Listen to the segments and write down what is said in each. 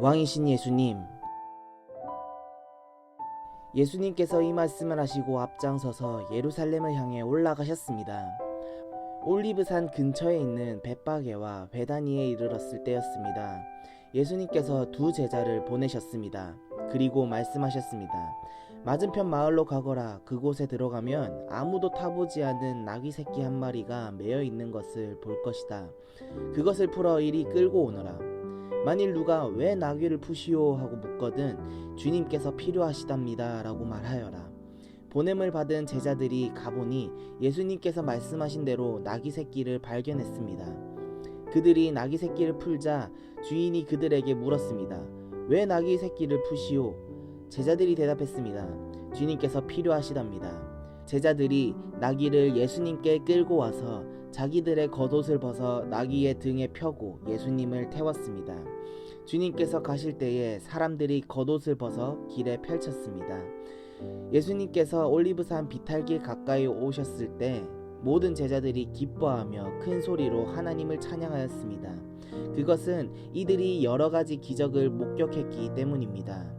왕이신 예수님, 예수님께서 이 말씀을 하시고 앞장서서 예루살렘을 향해 올라가셨습니다. 올리브산 근처에 있는 벳바게와 베다니에 이르렀을 때였습니다. 예수님께서 두 제자를 보내셨습니다. 그리고 말씀하셨습니다. 맞은편 마을로 가거라. 그곳에 들어가면 아무도 타보지 않은 나귀 새끼 한 마리가 매어 있는 것을 볼 것이다. 그것을 풀어 이리 끌고 오너라. 만일 누가 왜 나귀를 푸시오 하고 묻거든 주님께서 필요하시답니다 라고 말하여라. 보냄을 받은 제자들이 가보니 예수님께서 말씀하신 대로 나귀 새끼를 발견했습니다. 그들이 나귀 새끼를 풀자 주인이 그들에게 물었습니다. 왜 나귀 새끼를 푸시오? 제자들이 대답했습니다. 주님께서 필요하시답니다. 제자들이 나귀를 예수님께 끌고 와서 자기들의 겉옷을 벗어 나귀의 등에 펴고 예수님을 태웠습니다. 주님께서 가실 때에 사람들이 겉옷을 벗어 길에 펼쳤습니다. 예수님께서 올리브산 비탈길 가까이 오셨을 때 모든 제자들이 기뻐하며 큰 소리로 하나님을 찬양하였습니다. 그것은 이들이 여러 가지 기적을 목격했기 때문입니다.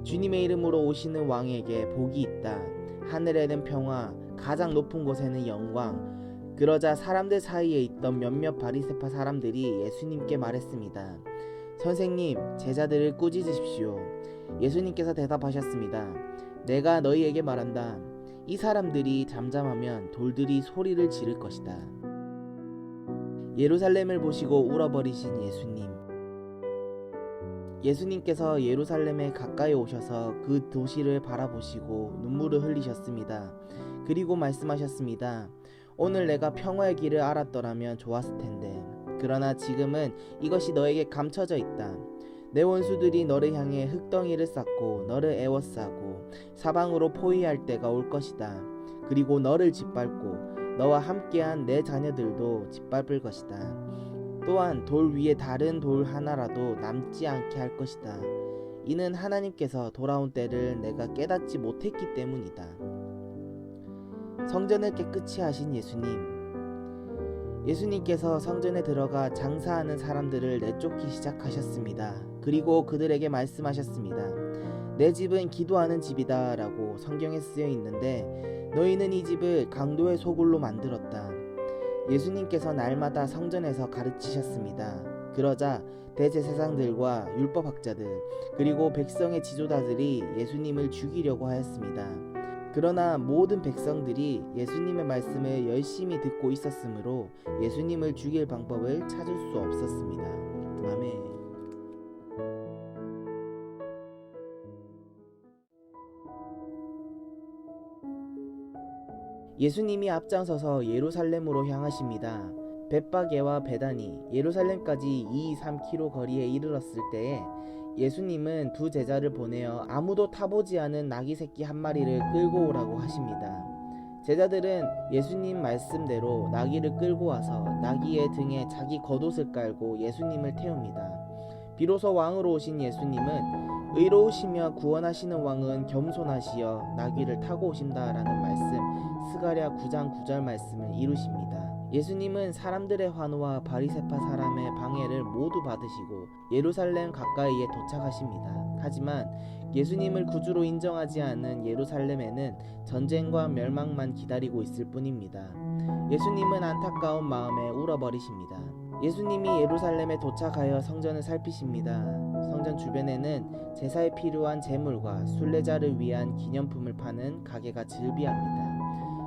주님의 이름으로 오시는 왕에게 복이 있다. 하늘에는 평화, 가장 높은 곳에는 영광. 그러자 사람들 사이에 있던 몇몇 바리새파 사람들이 예수님께 말했습니다. 선생님, 제자들을 꾸짖으십시오. 예수님께서 대답하셨습니다. 내가 너희에게 말한다. 이 사람들이 잠잠하면 돌들이 소리를 지를 것이다. 예루살렘을 보시고 울어버리신 예수님. 예수님께서 예루살렘에 가까이 오셔서 그 도시를 바라보시고 눈물을 흘리셨습니다. 그리고 말씀하셨습니다. 오늘 내가 평화의 길을 알았더라면 좋았을 텐데 그러나 지금은 이것이 너에게 감춰져 있다. 내 원수들이 너를 향해 흙덩이를 쌓고 너를 애워싸고 사방으로 포위할 때가 올 것이다. 그리고 너를 짓밟고 너와 함께한 내 자녀들도 짓밟을 것이다. 또한 돌 위에 다른 돌 하나라도 남지 않게 할 것이다. 이는 하나님께서 돌아온 때를 내가 깨닫지 못했기 때문이다. 성전을 깨끗이 하신 예수님. 예수님께서 성전에 들어가 장사하는 사람들을 내쫓기 시작하셨습니다. 그리고 그들에게 말씀하셨습니다. 내 집은 기도하는 집이다 라고 성경에 쓰여 있는데 너희는 이 집을 강도의 소굴로 만들었다. 예수님께서 날마다 성전에서 가르치셨습니다. 그러자 대제사장들과 율법학자들 그리고 백성의 지도자들이 예수님을 죽이려고 하였습니다. 그러나 모든 백성들이 예수님의 말씀을 열심히 듣고 있었으므로 예수님을 죽일 방법을 찾을 수 없었습니다. 아멘. 예수님이 앞장서서 예루살렘으로 향하십니다. 벳바게와 베다니, 예루살렘까지 2-3km 거리에 이르렀을 때에 예수님은 두 제자를 보내어 아무도 타보지 않은 나귀 새끼 한 마리를 끌고 오라고 하십니다. 제자들은 예수님 말씀대로 나귀를 끌고 와서 나귀의 등에 자기 겉옷을 깔고 예수님을 태웁니다. 비로소 왕으로 오신 예수님은 의로우시며 구원하시는 왕은 겸손하시어 나귀를 타고 오신다라는 말씀 스가랴 9장 9절 말씀을 이루십니다. 예수님은 사람들의 환호와 바리새파 사람의 방해를 모두 받으시고 예루살렘 가까이에 도착하십니다. 하지만 예수님을 구주로 인정하지 않은 예루살렘에는 전쟁과 멸망만 기다리고 있을 뿐입니다. 예수님은 안타까운 마음에 울어버리십니다. 예수님이 예루살렘에 도착하여 성전을 살피십니다. 성전 주변에는 제사에 필요한 제물과 순례자를 위한 기념품을 파는 가게가 즐비합니다.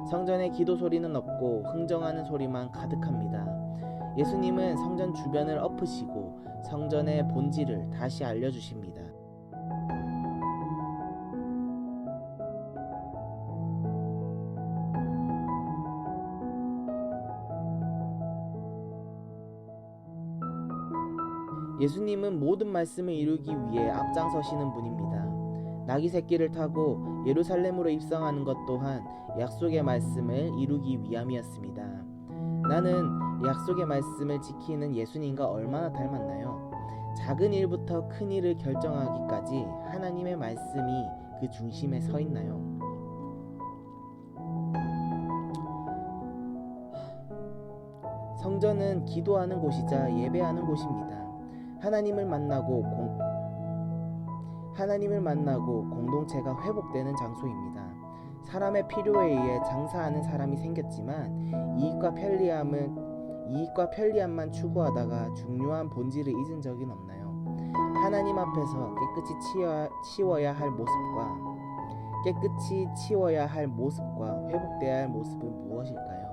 성전에 기도 소리는 없고 흥정하는 소리만 가득합니다. 예수님은 성전 주변을 엎으시고 성전의 본질을 다시 알려주십니다. 예수님은 모든 말씀을 이루기 위해 앞장서시는 분입니다. 나귀 새끼를 타고 예루살렘으로 입성하는 것 또한 약속의 말씀을 이루기 위함이었습니다. 나는 약속의 말씀을 지키는 예수님과 얼마나 닮았나요? 작은 일부터 큰 일을 결정하기까지 하나님의 말씀이 그 중심에 서 있나요? 성전은 기도하는 곳이자 예배하는 곳입니다. 하나님을 만나고 하나님을 만나고 공동체가 회복되는 장소입니다. 사람의 필요에 의해 장사하는 사람이 생겼지만 이익과 편리함만 추구하다가 중요한 본질을 잊은 적은 없나요? 하나님 앞에서 깨끗이 치워야 할 모습과 회복되어야 할 모습은 무엇일까요?